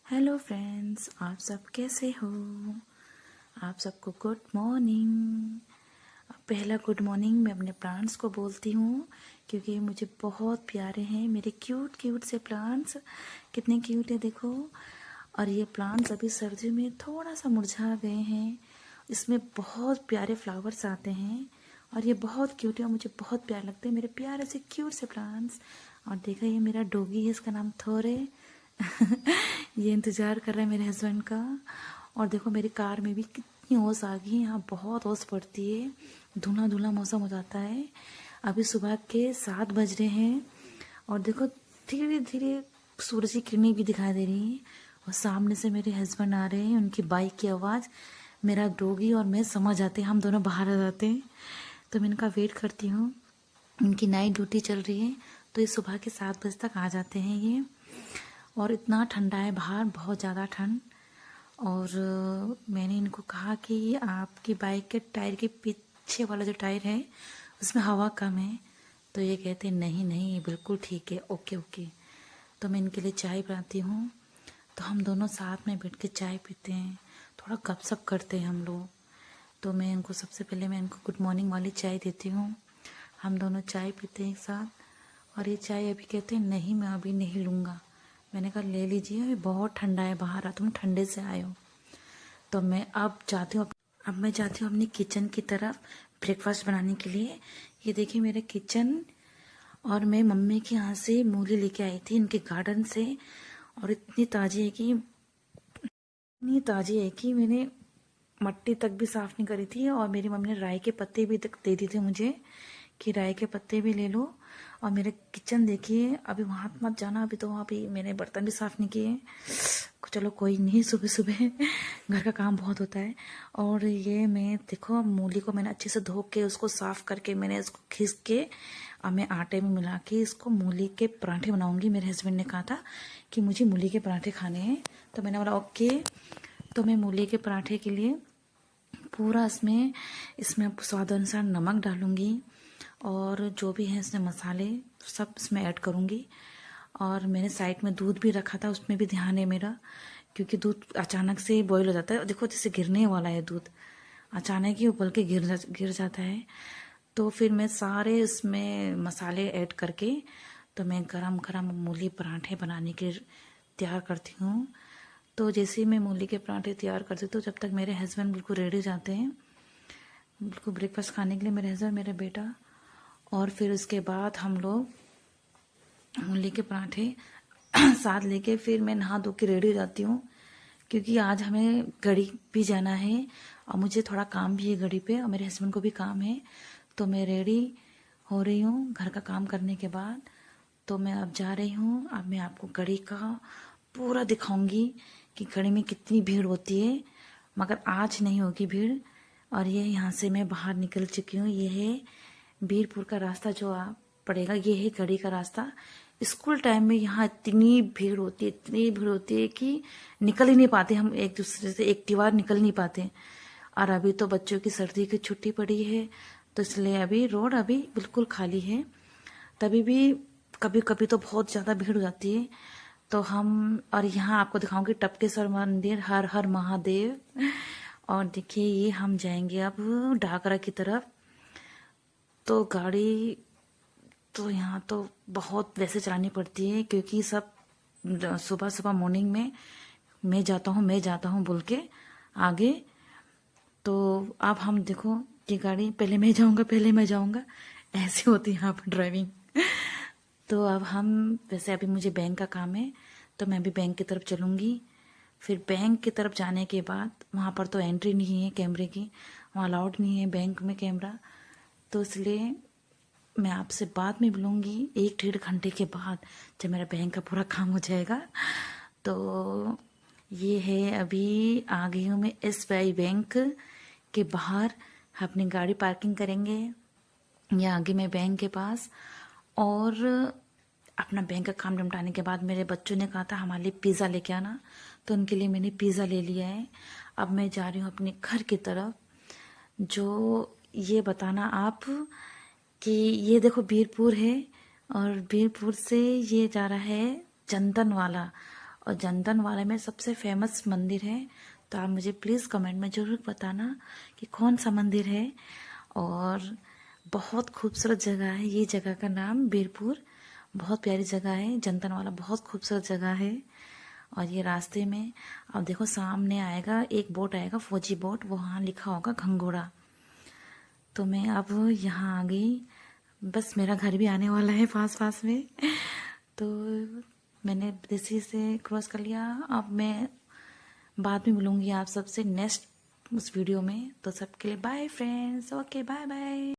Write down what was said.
Hello friends, आप सब कैसे हो। आप सबको गुड मॉर्निंग। पहला गुड मॉर्निंग मैं अपने प्लांट्स को बोलती हूँ क्योंकि ये मुझे बहुत प्यारे हैं। मेरे क्यूट क्यूट से प्लांट्स कितने क्यूट है देखो। और ये प्लांट्स अभी सर्दी में थोड़ा सा मुरझा गए हैं। इसमें बहुत प्यारे फ्लावर्स आते हैं और ये बहुत क्यूट है और मुझे बहुत प्यारे लगते हैं मेरे प्यारे से क्यूट से प्लांट्स। और देखा, ये मेरा डॉगी है, इसका नाम थोर है। ये इंतज़ार कर रहा है मेरे हस्बैंड का। और देखो मेरी कार में भी कितनी ओस आ गई है, यहाँ बहुत ओस पड़ती है, धुला धुला मौसम हो जाता है। अभी सुबह के 7 बज रहे हैं और देखो धीरे धीरे सूरज की किरणें भी दिखाई दे रही हैं। और सामने से मेरे हस्बैंड आ रहे हैं, उनकी बाइक की आवाज़ मेरा डॉगी और मैं समझ आते हैं, हम दोनों बाहर आ जाते हैं। तो मैं इनका वेट करती हूँ। उनकी नाइट ड्यूटी चल रही है तो ये सुबह के 7 बजे तक आ जाते हैं ये। और इतना ठंडा है बाहर, बहुत ज़्यादा ठंड। और मैंने इनको कहा कि आपकी बाइक के टायर के पीछे वाला जो टायर है उसमें हवा कम है। तो ये कहते हैं नहीं नहीं, ये बिल्कुल ठीक है, ओके ओके। तो मैं इनके लिए चाय बनाती हूँ। तो हम दोनों साथ में बैठ के चाय पीते हैं, थोड़ा गपशप करते हैं हम लोग। तो मैं इनको सबसे पहले मैं इनको गुड मॉर्निंग वाली चाय देती हूँ। हम दोनों चाय पीते हैं एक साथ। और ये चाय अभी कहते हैं नहीं, मैं अभी नहीं लूँगा। मैंने कहा ले लीजिए, अभी बहुत ठंडा है बाहर, तुम ठंडे से आए हो। तो मैं अब जाती हूँ, अब मैं जाती हूँ अपनी किचन की तरफ ब्रेकफास्ट बनाने के लिए। ये देखिए मेरा किचन। और मैं मम्मी के यहाँ से मूली लेके आई थी इनके गार्डन से। और इतनी ताज़ी है कि मैंने मट्टी तक भी साफ़ नहीं करी थी। और मेरी मम्मी ने राई के पत्ते भी तक दे दिए थे मुझे कि राई के पत्ते भी ले लो। और मेरे किचन देखिए, अभी वहाँ मत जाना, अभी तो वहाँ भी मैंने बर्तन भी साफ़ नहीं किए। चलो कोई नहीं, सुबह सुबह घर का काम बहुत होता है। और ये मैं देखो मूली को मैंने अच्छे से धो के उसको साफ़ करके मैंने इसको खींच के अब मैं आटे में मिला के इसको मूली के पराठे बनाऊंगी। मेरे हस्बैंड ने कहा था कि मुझे मूली के पराठे खाने हैं, तो मैंने बोला ओके। तो मैं मूली के पराठे के लिए पूरा इसमें इसमें स्वाद अनुसार नमक डालूंगी और जो भी है इसमें मसाले सब इसमें ऐड करूंगी। और मैंने साइड में दूध भी रखा था, उसमें भी ध्यान है मेरा, क्योंकि दूध अचानक से बॉईल हो जाता है। देखो जैसे गिरने वाला है दूध, अचानक ही उबल के गिर जाता है। तो फिर मैं सारे इसमें मसाले ऐड करके तो मैं गरम गरम मूली पराठे बनाने के तैयार करती हूँ। तो जैसे ही मैं मूली के पराठे तैयार करती हूँ तो जब तक मेरे हस्बैंड बिल्कुल रेडी हो जाते हैं, बिल्कुल ब्रेकफास्ट खाने के लिए, मेरे हस्बैंड मेरा बेटा। और फिर उसके बाद हम लोग मूली के पराठे साथ लेके फिर मैं नहा धो के रेडी हो जाती हूँ, क्योंकि आज हमें गढ़ी भी जाना है और मुझे थोड़ा काम भी है गढ़ी पे और मेरे हस्बैंड को भी काम है। तो मैं रेडी हो रही हूँ घर का काम करने के बाद। तो मैं अब जा रही हूँ, अब मैं आपको गढ़ी का पूरा दिखाऊंगी कि गढ़ी में कितनी भीड़ होती है, मगर आज नहीं होगी भीड़। और ये यहाँ से मैं बाहर निकल चुकी हूँ। ये है बीरपुर का रास्ता जो आप पड़ेगा, ये है गढ़ी का रास्ता। स्कूल टाइम में यहाँ इतनी भीड़ होती है, इतनी भीड़ होती है कि निकल ही नहीं पाते हम एक दूसरे से, एक दीवार निकल नहीं पाते। और अभी तो बच्चों की सर्दी की छुट्टी पड़ी है तो इसलिए अभी रोड अभी बिल्कुल खाली है। तभी भी कभी कभी तो बहुत ज़्यादा भीड़ हो जाती है। तो हम, और यहाँ आपको दिखाऊंगी टपकेश्वर मंदिर, हर हर महादेव। और देखिए ये हम जाएंगे अब डाकरा की तरफ। तो गाड़ी तो यहाँ तो बहुत वैसे चलानी पड़ती है क्योंकि सब सुबह सुबह मॉर्निंग में मैं जाता हूँ बोल के आगे। तो अब हम देखो ये गाड़ी, पहले मैं जाऊँगा, ऐसी होती है यहाँ पर ड्राइविंग। तो अब हम, वैसे अभी मुझे बैंक का काम है तो मैं अभी बैंक की तरफ चलूँगी। फिर बैंक की तरफ जाने के बाद वहाँ पर तो एंट्री नहीं है कैमरे की, वहाँ अलाउड नहीं है बैंक में कैमरा। तो इसलिए मैं आपसे बाद में मिलूँगी 1 डेढ़ घंटे के बाद, जब मेरा बैंक का पूरा काम हो जाएगा। तो ये है, अभी आ गई हूँ मैं SBI बैंक के बाहर। अपनी गाड़ी पार्किंग करेंगे या आगे मैं बैंक के पास। और अपना बैंक का काम निपटाने के बाद मेरे बच्चों ने कहा था हमारे लिए पिज़्ज़ा लेके आना, तो उनके लिए मैंने पिज़्ज़ा ले लिया है। अब मैं जा रही हूँ अपने घर की तरफ। जो ये बताना आप कि ये देखो बीरपुर है और बीरपुर से ये जा रहा है चंदन वाला। और जंतन वाले में सबसे फेमस मंदिर है, तो आप मुझे प्लीज़ कमेंट में ज़रूर बताना कि कौन सा मंदिर है। और बहुत खूबसूरत जगह है, ये जगह का नाम बीरपुर, बहुत प्यारी जगह है, जंतन वाला बहुत खूबसूरत जगह है। और ये रास्ते में अब देखो सामने आएगा एक बोट आएगा, फौजी बोट, वहाँ लिखा होगा घंगोड़ा। तो मैं अब यहाँ आ गई, बस मेरा घर भी आने वाला है पास पास में। तो मैंने देसी से क्रॉस कर लिया। अब मैं बाद में मिलूंगी आप सबसे नेक्स्ट उस वीडियो में। तो सबके लिए bye friends, okay bye bye.